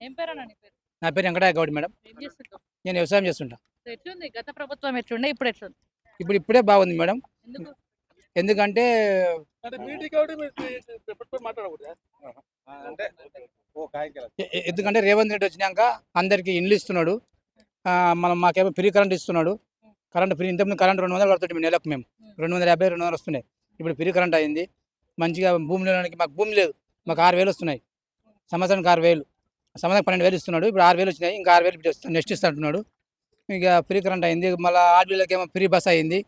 ఏం పేరన్నా నీ పేరు? నా పేరు వెంకటయ్య గౌడ్ మేడం. ఏం చేస్తుంటావు? నేను వ్యవసాయం చేస్తుంటా. సో ఎట్లుంది గత ప్రభుత్వం ఎట్లుండే ఇప్పుడు ఎట్లుంది? ఇప్పుడే బాగుంది మేడం. ఎందుకు? ఎందుకంటే ఎందుకంటే రేవంత్ రెడ్డి వచ్చినాక అందరికి ఇండ్లు ఇస్తున్నాడు. మనం మాకేమో ఫ్రీ కరెంట్ ఇస్తున్నాడు. Current free. ఇంతకుముందు కరెంట్ 200 పడుతుంది నెలకు. మేము 250, 200 వస్తున్నాయి. ఇప్పుడు ఫ్రీ కరెంట్ అయింది. మంచిగా భూమి లేడానికి మాకు భూమి లేదు. మాకు 6,000 వస్తున్నాయి. సంవత్సరానికి 6,000. సంవత్సరానికి 12,000 ఇస్తున్నాడు. ఇప్పుడు 6,000 వచ్చినాయి. ఇంకా 6,000 నెక్స్ట్ ఇస్తుంటున్నాడు. ఇక ఫ్రీ కరెంట్ అయింది. మళ్ళీ ఆడపిల్లలకేమో ఫ్రీ బస్ అయింది.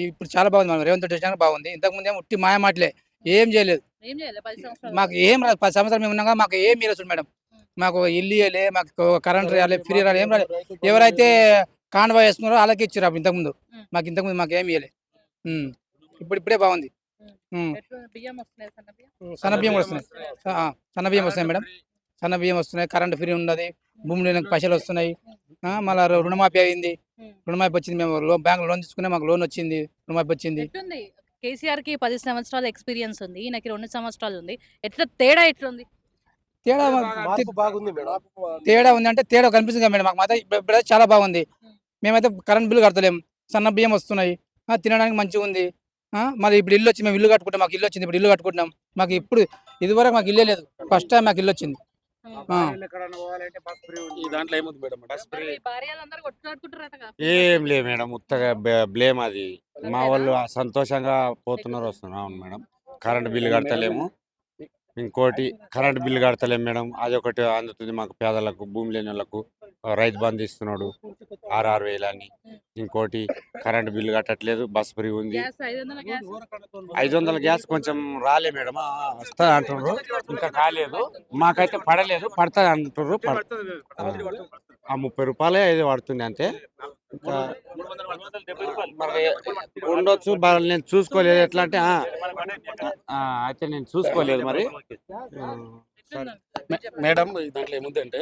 ఇప్పుడు చాలా బాగుంది. మనం రేవంత్ రెడ్డి వచ్చినాక బాగుంది. ఇంతకుముందు ఏమో ఉట్టి మాయ మాటలే, ఏం చేయలేదు. ఏం చేయాలి 10 సంవత్సరాలు? మాకు ఏం రాదు. 10 సంవత్సరాలు మేము ఉన్నాగా మాకు ఏం ఇవ్వలేదు మేడం. మాకు ఇల్లు ఇవ్వలే, మాకు కరెంట్ రాలే, ఫ్రీ రాలే, ఏం రాలే. ఎవరైతే కాండవా వేస్తున్నారో వాళ్ళకి ఇచ్చారు ఇంతకుముందు. ఇంతకుముందు మాకు ఏమి ఇవ్వలే. ఇప్పుడే బాగుంది. ఎట్లుంది? బియ్యం వస్తున్నాయి, సన్న బియ్యం? సన్న బియ్యం కూడా వస్తున్నాయి. సన్న బియ్యం వస్తున్నాయి మేడం. సన్న బియ్యం వస్తున్నాయి. కరెంట్ ఫ్రీ ఉన్నది. భూమి లేని పైసలు వస్తున్నాయి. మళ్ళీ రుణమాఫీ అయింది. రుణమాఫీ వచ్చింది. మేము బ్యాంక్ లోన్ తీసుకునే మాకు లోన్ వచ్చింది. రుణమాఫీ వచ్చింది. ఎట్లుంది? కేసీఆర్ కి 10 సంవత్సరాల ఎక్స్పీరియన్స్ ఉంది, ఈయనకి 2 సంవత్సరాలు ఉంది. తేడా ఎట్లుంది? తేడా ఉంది అంటే తేడా కనిపిస్తుంది మేడం. మాకు మాత్రం ఇప్పుడైతే చాలా బాగుంది. మేమైతే కరెంట్ బిల్లు కడతలేము. సన్న బియ్యం వస్తున్నాయి. తినడానికి మంచిగా ఉంది. మరి ఇప్పుడు ఇల్లు వచ్చి మేము ఇల్లు కట్టుకుంటాం. మాకు ఇల్లు వచ్చింది. ఇప్పుడు ఇల్లు కట్టుకుంటున్నాం. మాకు ఇప్పుడు ఇదివరకు మాకు ఇల్లే లేదు. ఫస్ట్ టైం మాకు ఇల్లు వచ్చింది. దాంట్లో ఏముంది మేడం? భార్యలందరూ కొట్టుకుంటున్నారట. ఏం లేదు మేడం, ఉత్తగా బ్లేమ్ అది. మా వాళ్ళు సంతోషంగా పోతున్నారు, వస్తున్నారు. అవును మేడం. Current bill కడతలేము. ఇంకోటి కరెంట్ బిల్లు కడతలేము మేడం. అది ఒకటి అందుతుంది మాకు పేదలకు, భూమి లేని వాళ్ళకు. రైతు బంధు ఇస్తున్నాడు 6,000 అని. ఇంకోటి కరెంట్ బిల్లు కట్టట్లేదు. బస్ ఫ్రీ ఉంది. 500 గ్యాస్ కొంచెం రాలే మేడం. వస్తుంది అంటున్నారు, ఇంకా కాలేదు. మాకైతే పడలేదు. పడుతుంది అంటున్నారు. 30 రూపాయలే ఇది పడుతుంది అంతే. ఇంకా మరి ఉండొచ్చు. నేను చూసుకోలేదు. ఎట్లా అంటే అయితే నేను చూసుకోలేదు మరి. మేడం దాంట్లో ఏముందంటే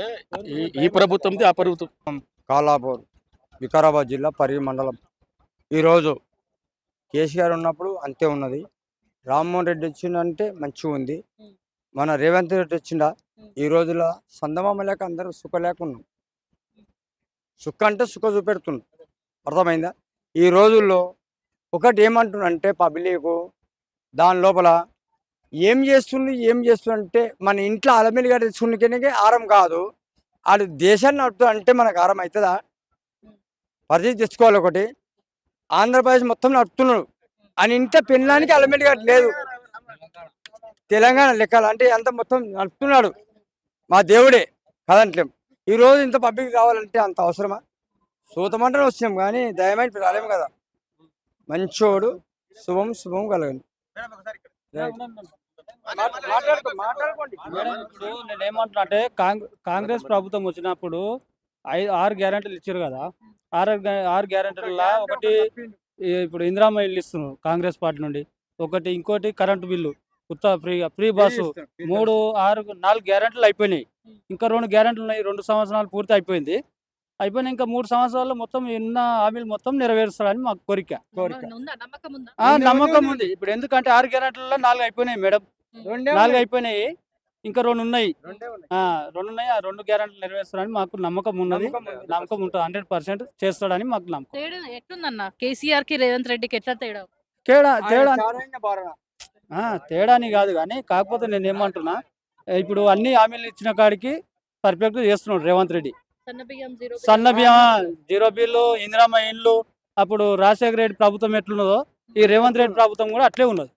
ఈ ప్రభుత్వంది ఆ ప్రభుత్వం. కాలాపూర్, వికారాబాద్ జిల్లా పరిగి మండలం. ఈరోజు కేసీఆర్ ఉన్నప్పుడు అంతే ఉన్నది. రామ్మోహన్ రెడ్డి వచ్చిందంటే మంచిగా ఉంది. మన రేవంత్ రెడ్డి వచ్చిందా ఈ రోజులో సందమామ లేక అందరూ సుఖ లేకున్నాం. సుఖ అంటే సుఖ చూపెడుతున్నాం. అర్థమైందా? ఈ రోజుల్లో ఒకటి ఏమంటున్నంటే పబ్లిక్ దాని లోపల ఏం చేస్తుందంటే మన ఇంట్లో అలమిలిగా తెచ్చుకునే ఆరం కాదు. అది దేశాన్ని నడుపుతూ అంటే మనకు ఆరం అవుతుందా? పరిస్థితి తెచ్చుకోవాలి. ఒకటి ఆంధ్రప్రదేశ్ మొత్తం నడుపుతున్నాడు అని ఇంట్లో పెళ్ళడానికి అలమిలిగా లేదు. తెలంగాణ లెక్కలు అంటే అంత మొత్తం నడుపుతున్నాడు. మా దేవుడే కదంట్లేం. ఈరోజు ఇంత పబ్లిక్ కావాలంటే అంత అవసరమా? సూతమంటనే వచ్చినాం కానీ దయమైన రాలేము కదా. మంచోడు శుభం కలగండి. మేడం ఇప్పుడు నేను ఏమంటున్నా అంటే కాంగ్రెస్ ప్రభుత్వం వచ్చినప్పుడు 6 గ్యారెంటీలు ఇచ్చారు కదా. 6 గ్యారెంటీల ఒకటి ఇప్పుడు ఇందిరామ్మ ఇల్లు ఇస్తున్నారు కాంగ్రెస్ పార్టీ నుండి. ఒకటి ఇంకోటి కరెంటు బిల్లు ఫ్రీ బస్సు. 4 గ్యారెంటీలు అయిపోయినాయి. ఇంకా 2 గ్యారెంటీలు ఉన్నాయి. 2 సంవత్సరాలు పూర్తి అయిపోయింది. ఇంకా 3 సంవత్సరాల్లో మొత్తం ఉన్న హామీలు మొత్తం నెరవేరుస్తారని మాకు కోరిక. నమ్మకం ఉంది. ఇప్పుడు ఎందుకంటే 6 గ్యారెంటీలలో 4 అయిపోయినాయి మేడం. 4 అయిపోయినాయి. ఇంకా 2 ఉన్నాయి. 2 ఉన్నాయి. ఆ 2 గ్యారెంటీలు నెరవేరుస్తారని మాకు నమ్మకం ఉన్నది. నమ్మకం ఉంటుంది. 100% చేస్తాడని మాకు నమ్మకం. ఎట్లుందన్న కేసీఆర్ కి రేవంత్ రెడ్డికి ఎట్లా తేడా? తేడా అని కాదు కానీ కాకపోతే నేను ఏమంటున్నా, ఇప్పుడు అన్ని హామీలు ఇచ్చిన కాడికి పర్ఫెక్ట్ చేస్తున్నాడు రేవంత్ రెడ్డి. సన్న బియ్యం 0 బిల్లు, ఇందిరామ్మ ఇండ్లు. అప్పుడు రాజశేఖర రెడ్డి ప్రభుత్వం ఎట్లున్నదో ఈ రేవంత్ రెడ్డి ప్రభుత్వం కూడా అట్లే ఉన్నది.